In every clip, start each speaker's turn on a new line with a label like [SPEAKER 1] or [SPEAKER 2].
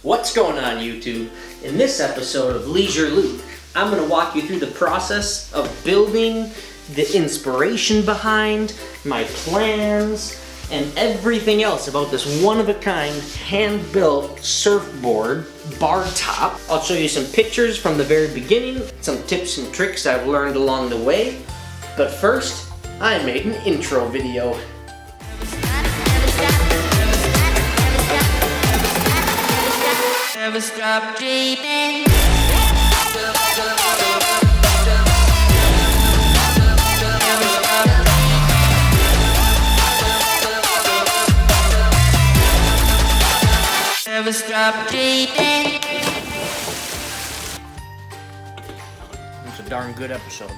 [SPEAKER 1] What's going on, YouTube? In this episode of LeisureLuke, I'm going to walk you through the process of building, the inspiration behind, my plans, and everything else about this one-of-a-kind, hand-built surfboard bar top. I'll show you some pictures from the very beginning, some tips and tricks I've learned along the way. But first, I made an intro video.
[SPEAKER 2] Never stop dreaming. Never stop dreaming.
[SPEAKER 1] It's a darn good episode.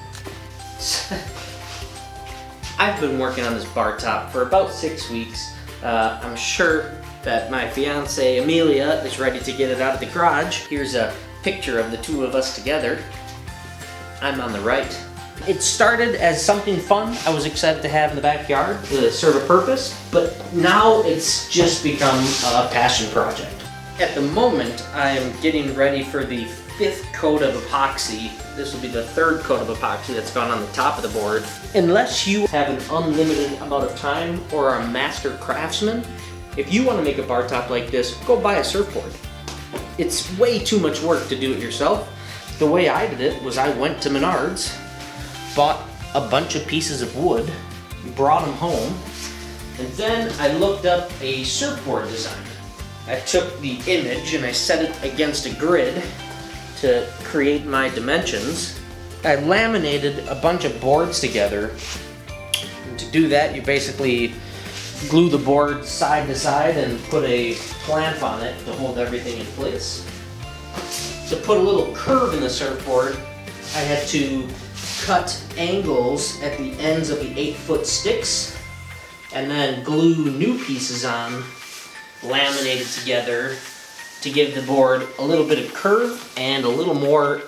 [SPEAKER 1] I've been working on this bar top for about 6 weeks. I'm sure that my fiance Amelia is ready to get it out of the garage. Here's a picture of the two of us together. I'm on the right. It started as something fun I was excited to have in the backyard to serve a purpose, but now it's just become a passion project. At the moment, I am getting ready for the 5th coat of epoxy. This will be the 3rd coat of epoxy that's gone on the top of the board. Unless you have an unlimited amount of time or are a master craftsman, if you want to make a bar top like this, go buy a surfboard. It's way too much work to do it yourself. The way I did it was I went to Menards, bought a bunch of pieces of wood, brought them home, and then I looked up a surfboard design. I took the image and I set it against a grid to create my dimensions. I laminated a bunch of boards together. And to do that, you basically glue the board side to side and put a clamp on it to hold everything in place. To put a little curve in the surfboard, I had to cut angles at the ends of the 8-foot sticks and then glue new pieces on, laminated together to give the board a little bit of curve and a little more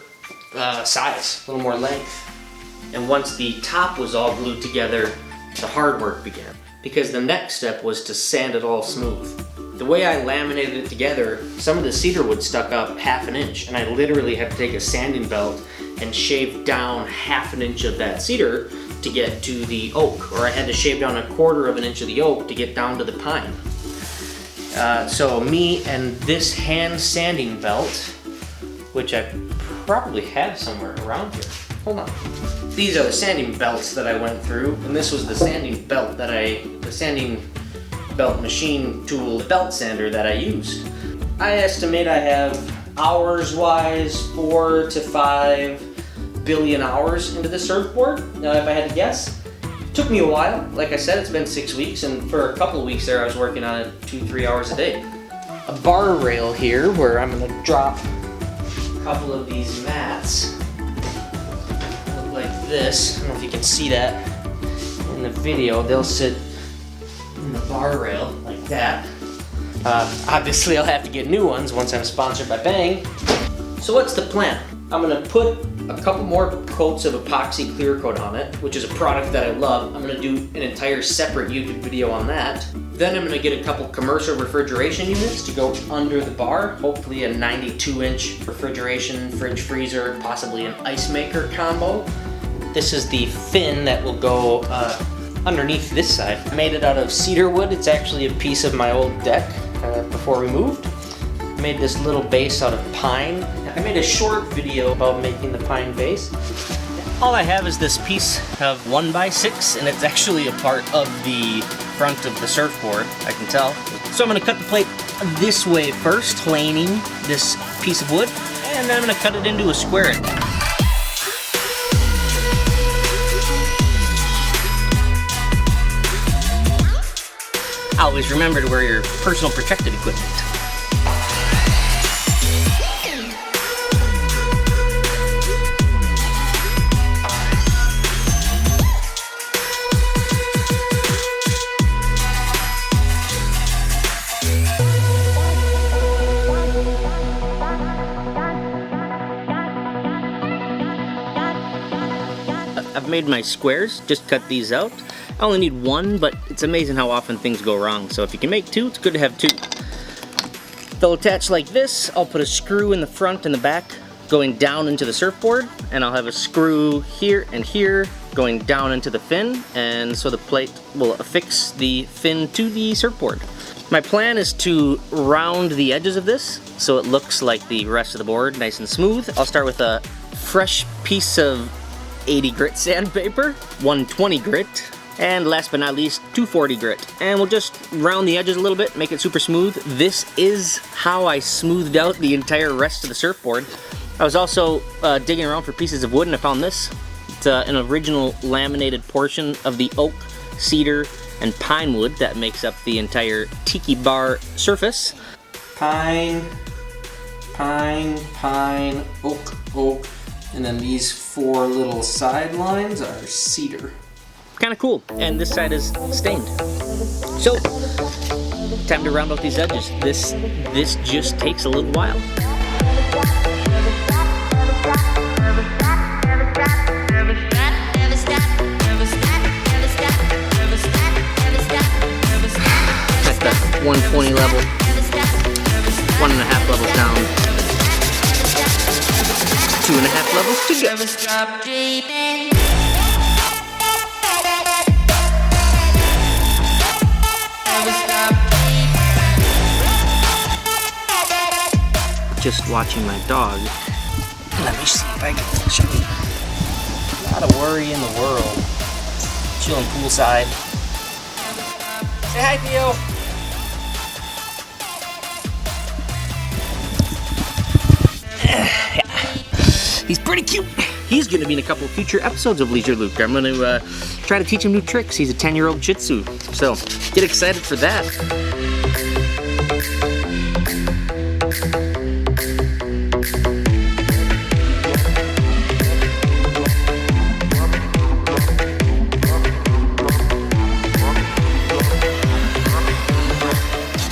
[SPEAKER 1] size, a little more length. And once the top was all glued together, the hard work began, because the next step was to sand it all smooth. The way I laminated it together, some of the cedar wood stuck up 1/2 inch, and I literally had to take a sanding belt and shave down 1/2 inch of that cedar to get to the oak, or I had to shave down 1/4 inch of the oak to get down to the pine. So me and this hand sanding belt, which I probably have somewhere around here. Hold on. These are the sanding belts that I went through, and this was the sanding belt the sanding belt machine tool, the belt sander that I used. I estimate I have hours-wise 4 to 5 billion hours into the surfboard, if I had to guess. Took me a while. Like I said, it's been 6 weeks, and for a couple of weeks there I was working on it 2-3 hours a day. A bar rail here where I'm going to drop a couple of these mats. Look like this. I don't know if you can see that in the video. They'll sit in the bar rail like that. Obviously I'll have to get new ones once I'm sponsored by Bang. So what's the plan? I'm going to put a couple more coats of epoxy clear coat on it, which is a product that I love. I'm going to do an entire separate YouTube video on that. Then I'm going to get a couple commercial refrigeration units to go under the bar, hopefully a 92-inch refrigeration, fridge freezer, possibly an ice maker combo. This is the fin that will go underneath this side. I made it out of cedar wood. It's actually a piece of my old deck before we moved. I made this little base out of pine. I made a short video about making the pine base. All I have is this piece of 1x6, and it's actually a part of the front of the surfboard, I can tell. So I'm going to cut the plate this way first, planing this piece of wood, and then I'm going to cut it into a square. Always remember to wear your personal protective equipment. I've made my squares, just cut these out. I only need one, but it's amazing how often things go wrong. So if you can make two, it's good to have two. They'll attach like this. I'll put a screw in the front and the back going down into the surfboard, and I'll have a screw here and here going down into the fin, and so the plate will affix the fin to the surfboard. My plan is to round the edges of this so it looks like the rest of the board, nice and smooth. I'll start with a fresh piece of 80 grit sandpaper, 120 grit, and last but not least 240 grit, and we'll just round the edges a little bit, make it super smooth. This is how I smoothed out the entire rest of the surfboard. I was also digging around for pieces of wood, and I found this. It's an original laminated portion of the oak, cedar, and pine wood that makes up the entire tiki bar surface. Pine, pine, pine, oak, oak, and then these 4 little side lines are cedar. Kind of cool, and this side is stained. So, time to round out these edges. This just takes a little while. At the 120 level, 1.5 levels down, 2.5 levels to go. Just watching my dog. Let me see if I can show you. Not a worry in the world. Chilling poolside. Say hi, Theo. He's pretty cute. He's going to be in a couple of future episodes of LeisureLuke. I'm going to try to teach him new tricks. He's a 10-year-old Shih Tzu, so get excited for that.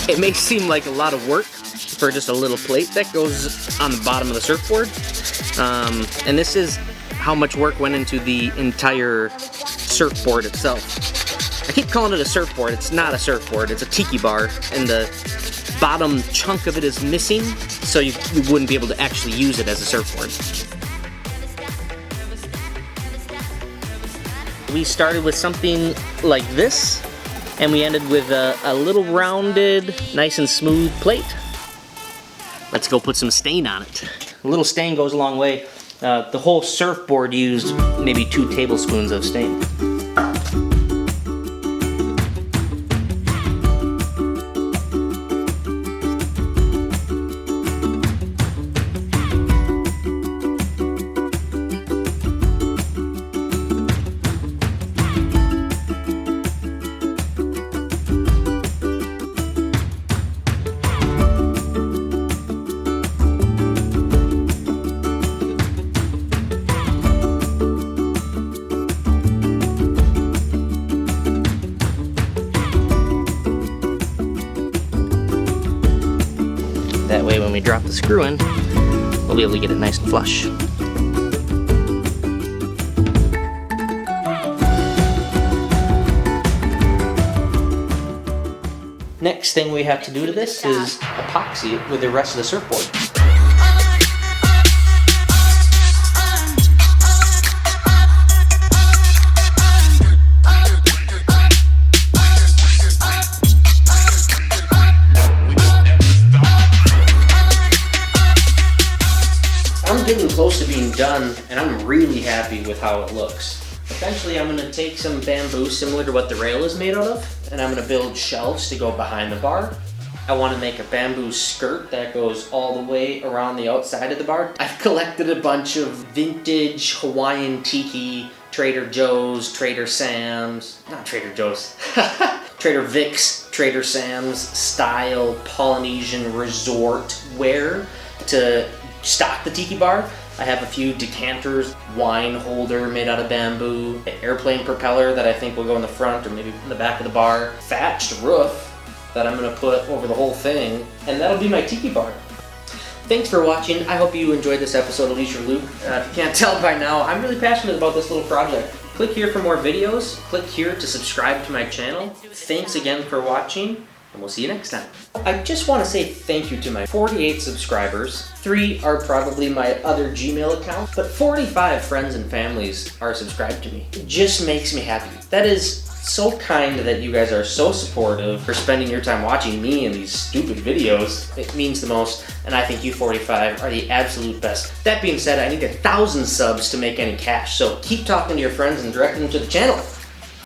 [SPEAKER 1] It may seem like a lot of work for just a little plate that goes on the bottom of the surfboard. And this is how much work went into the entire surfboard itself. I keep calling it a surfboard. It's not a surfboard, it's a tiki bar, and the bottom chunk of it is missing, so you wouldn't be able to actually use it as a surfboard. We started with something like this, and we ended with a little rounded, nice and smooth plate. Let's go put some stain on it. A little stain goes a long way. The whole surfboard used maybe 2 tablespoons of stain. That way when we drop the screw in, we'll be able to get it nice and flush. Next thing we have to do to this is epoxy it with the rest of the surfboard. I'm getting close to being done, and I'm really happy with how it looks. Eventually I'm going to take some bamboo similar to what the rail is made out of, and I'm going to build shelves to go behind the bar. I want to make a bamboo skirt that goes all the way around the outside of the bar. I've collected a bunch of vintage Hawaiian Tiki, Trader Joe's, Trader Sam's, not Trader Joe's, Trader Vic's, Trader Sam's style Polynesian resort wear to stock the tiki bar. I have a few decanters, wine holder made out of bamboo, an airplane propeller that I think will go in the front or maybe in the back of the bar, thatched roof that I'm going to put over the whole thing, and that'll be my tiki bar. Thanks for watching. I hope you enjoyed this episode of LeisureLuke. If you can't tell by now, I'm really passionate about this little project. Click here for more videos. Click here to subscribe to my channel. Thanks again for watching, and we'll see you next time. I just want to say thank you to my 48 subscribers. 3 are probably my other Gmail account, but 45 friends and families are subscribed to me. It just makes me happy. That is so kind that you guys are so supportive for spending your time watching me and these stupid videos. It means the most, and I think you 45 are the absolute best. That being said, I need 1,000 subs to make any cash, so keep talking to your friends and direct them to the channel.